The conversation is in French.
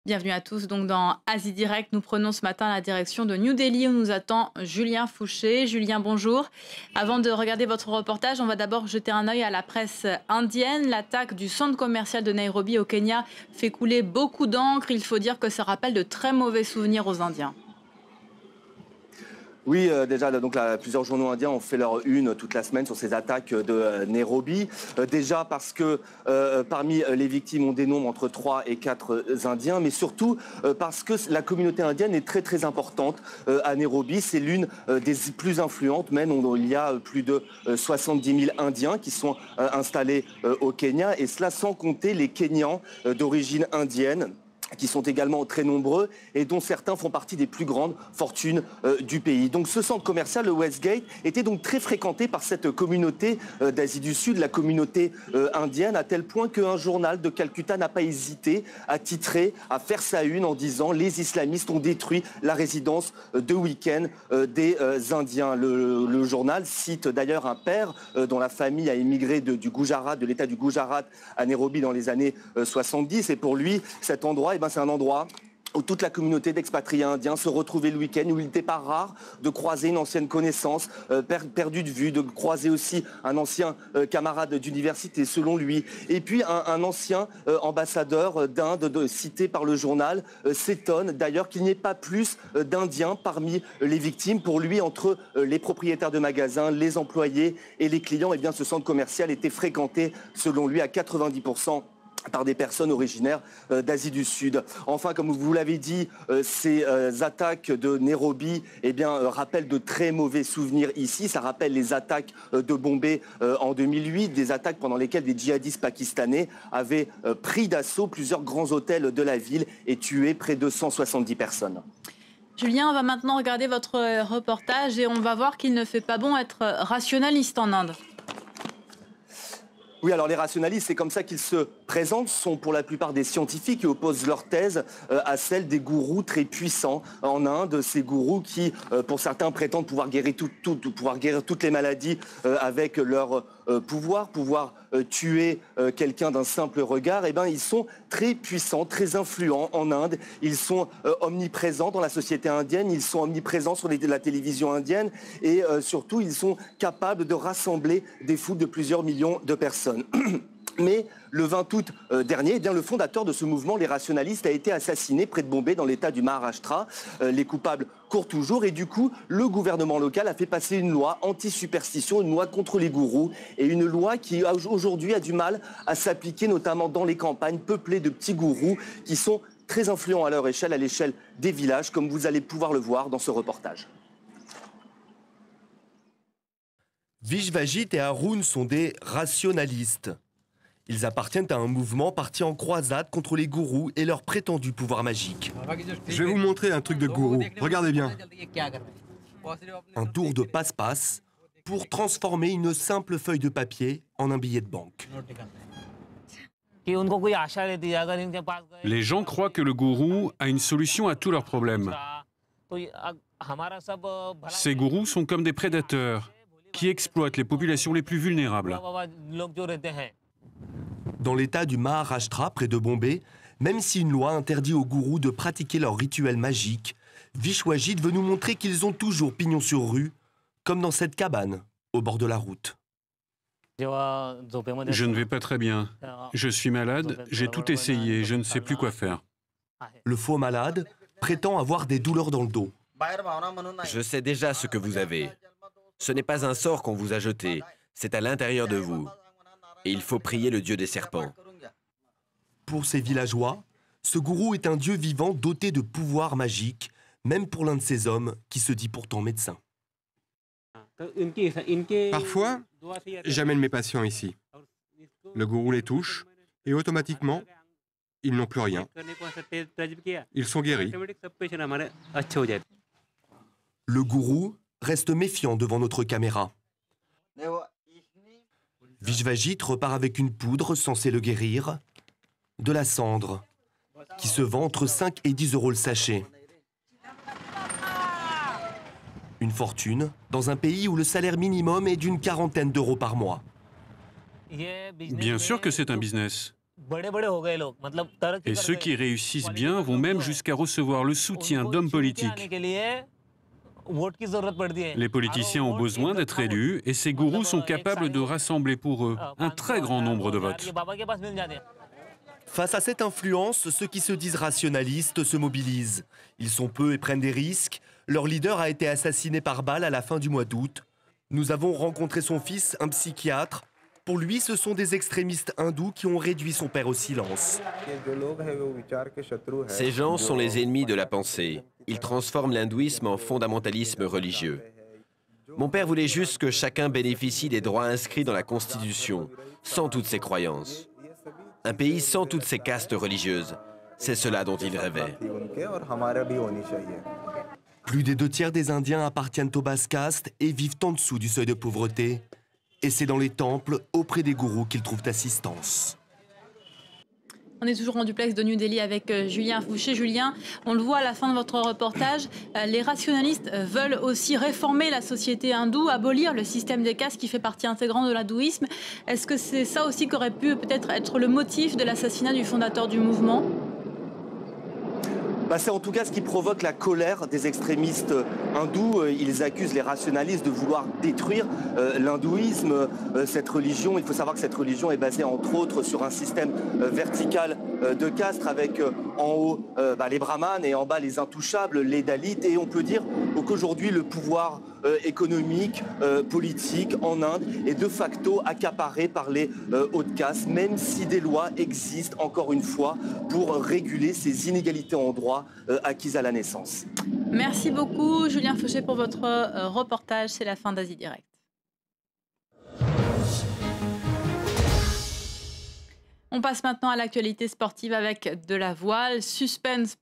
Bienvenue à tous. Donc dans Asie Direct, nous prenons ce matin la direction de New Delhi où nous attend Julien Fouché. Julien, bonjour. Avant de regarder votre reportage, on va d'abord jeter un œil à la presse indienne. L'attaque du centre commercial de Nairobi au Kenya fait couler beaucoup d'encre. Il faut dire que ça rappelle de très mauvais souvenirs aux Indiens. Oui, déjà, donc là, plusieurs journaux indiens ont fait leur une toute la semaine sur ces attaques de Nairobi. Déjà parce que parmi les victimes, on dénombre entre 3 et 4 Indiens, mais surtout parce que la communauté indienne est très très importante à Nairobi. C'est l'une des plus influentes, même il y a plus de 70 000 Indiens qui sont installés au Kenya, et cela sans compter les Kenyans d'origine indienne, qui sont également très nombreux et dont certains font partie des plus grandes fortunes du pays. Donc ce centre commercial, le Westgate, était donc très fréquenté par cette communauté d'Asie du Sud, la communauté indienne, à tel point qu'un journal de Calcutta n'a pas hésité à titrer, à faire sa une en disant « Les islamistes ont détruit la résidence de week-end des Indiens ». Le journal cite d'ailleurs un père dont la famille a émigré du Gujarat, de l'état du Gujarat à Nairobi dans les années 70, et pour lui, cet endroit, c'est un endroit où toute la communauté d'expatriés indiens se retrouvait le week-end, où il n'était pas rare de croiser une ancienne connaissance perdue de vue, de croiser aussi un ancien camarade d'université, selon lui. Et puis un ancien ambassadeur d'Inde, cité par le journal, s'étonne d'ailleurs qu'il n'y ait pas plus d'Indiens parmi les victimes. Pour lui, entre les propriétaires de magasins, les employés et les clients, ce centre commercial était fréquenté, selon lui, à 90% par des personnes originaires d'Asie du Sud. Enfin, comme vous l'avez dit, ces attaques de Nairobi rappellent de très mauvais souvenirs ici. Ça rappelle les attaques de Bombay en 2008, des attaques pendant lesquelles des djihadistes pakistanais avaient pris d'assaut plusieurs grands hôtels de la ville et tué près de 170 personnes. Julien, on va maintenant regarder votre reportage et on va voir qu'il ne fait pas bon être rationaliste en Inde. Oui, alors les rationalistes, c'est comme ça qu'ils se présentent, sont pour la plupart des scientifiques qui opposent leur thèse à celle des gourous très puissants en Inde. Ces gourous qui, pour certains, prétendent pouvoir guérir toutes les maladies avec leur pouvoir tuer quelqu'un d'un simple regard. Ils sont très puissants, très influents en Inde. Ils sont omniprésents dans la société indienne, ils sont omniprésents sur la télévision indienne et surtout, ils sont capables de rassembler des foules de plusieurs millions de personnes. Mais le 20 août dernier, le fondateur de ce mouvement, les rationalistes, a été assassiné près de Bombay, dans l'état du Maharashtra. Les coupables courent toujours et du coup, le gouvernement local a fait passer une loi anti-superstition, une loi contre les gourous et une loi qui aujourd'hui a du mal à s'appliquer, notamment dans les campagnes peuplées de petits gourous qui sont très influents à leur échelle, à l'échelle des villages, comme vous allez pouvoir le voir dans ce reportage. Vishvajit et Arun sont des rationalistes. Ils appartiennent à un mouvement parti en croisade contre les gourous et leur prétendu pouvoir magique. Je vais vous montrer un truc de gourou. Regardez bien. Un tour de passe-passe pour transformer une simple feuille de papier en un billet de banque. Les gens croient que le gourou a une solution à tous leurs problèmes. Ces gourous sont comme des prédateurs qui exploitent les populations les plus vulnérables. Dans l'état du Maharashtra, près de Bombay, même si une loi interdit aux gourous de pratiquer leurs rituels magiques, Vishwajit veut nous montrer qu'ils ont toujours pignon sur rue, comme dans cette cabane, au bord de la route. Je ne vais pas très bien. Je suis malade, j'ai tout essayé, je ne sais plus quoi faire. Le faux malade prétend avoir des douleurs dans le dos. Je sais déjà ce que vous avez. Ce n'est pas un sort qu'on vous a jeté, c'est à l'intérieur de vous. Et il faut prier le dieu des serpents. Pour ces villageois, ce gourou est un dieu vivant doté de pouvoirs magiques, même pour l'un de ces hommes qui se dit pourtant médecin. Parfois, j'amène mes patients ici. Le gourou les touche et automatiquement, ils n'ont plus rien. Ils sont guéris. Le gourou reste méfiant devant notre caméra. Vishvajit repart avec une poudre censée le guérir, de la cendre, qui se vend entre 5 et 10 € le sachet. Une fortune dans un pays où le salaire minimum est d'une quarantaine d'euros par mois. Bien sûr que c'est un business. Et ceux qui réussissent bien vont même jusqu'à recevoir le soutien d'hommes politiques. Les politiciens ont besoin d'être élus et ces gourous sont capables de rassembler pour eux un très grand nombre de votes. Face à cette influence, ceux qui se disent rationalistes se mobilisent. Ils sont peu et prennent des risques. Leur leader a été assassiné par balle à la fin du mois d'août. Nous avons rencontré son fils, un psychiatre. Pour lui, ce sont des extrémistes hindous qui ont réduit son père au silence. Ces gens sont les ennemis de la pensée. Ils transforment l'hindouisme en fondamentalisme religieux. Mon père voulait juste que chacun bénéficie des droits inscrits dans la Constitution, sans toutes ses croyances. Un pays sans toutes ses castes religieuses. C'est cela dont il rêvait. Plus des 2 tiers des Indiens appartiennent aux basses castes et vivent en dessous du seuil de pauvreté. Et c'est dans les temples, auprès des gourous, qu'ils trouvent assistance. On est toujours en duplex de New Delhi avec Julien Fouché. Julien, on le voit à la fin de votre reportage, les rationalistes veulent aussi réformer la société hindoue, abolir le système des castes qui fait partie intégrante de l'hindouisme. Est-ce que c'est ça aussi qui aurait pu peut-être être le motif de l'assassinat du fondateur du mouvement ? C'est en tout cas ce qui provoque la colère des extrémistes hindous. Ils accusent les rationalistes de vouloir détruire l'hindouisme, cette religion. Il faut savoir que cette religion est basée entre autres sur un système vertical de castes avec en haut les brahmanes et en bas les intouchables, les dalits. Et on peut dire qu'aujourd'hui le pouvoir économique, politique en Inde est de facto accaparé par les hautes castes, même si des lois existent encore une fois pour réguler ces inégalités en droit acquises à la naissance. Merci beaucoup Julien Fouché pour votre reportage. C'est la fin d'Asie Direct. On passe maintenant à l'actualité sportive avec de la voile. Suspense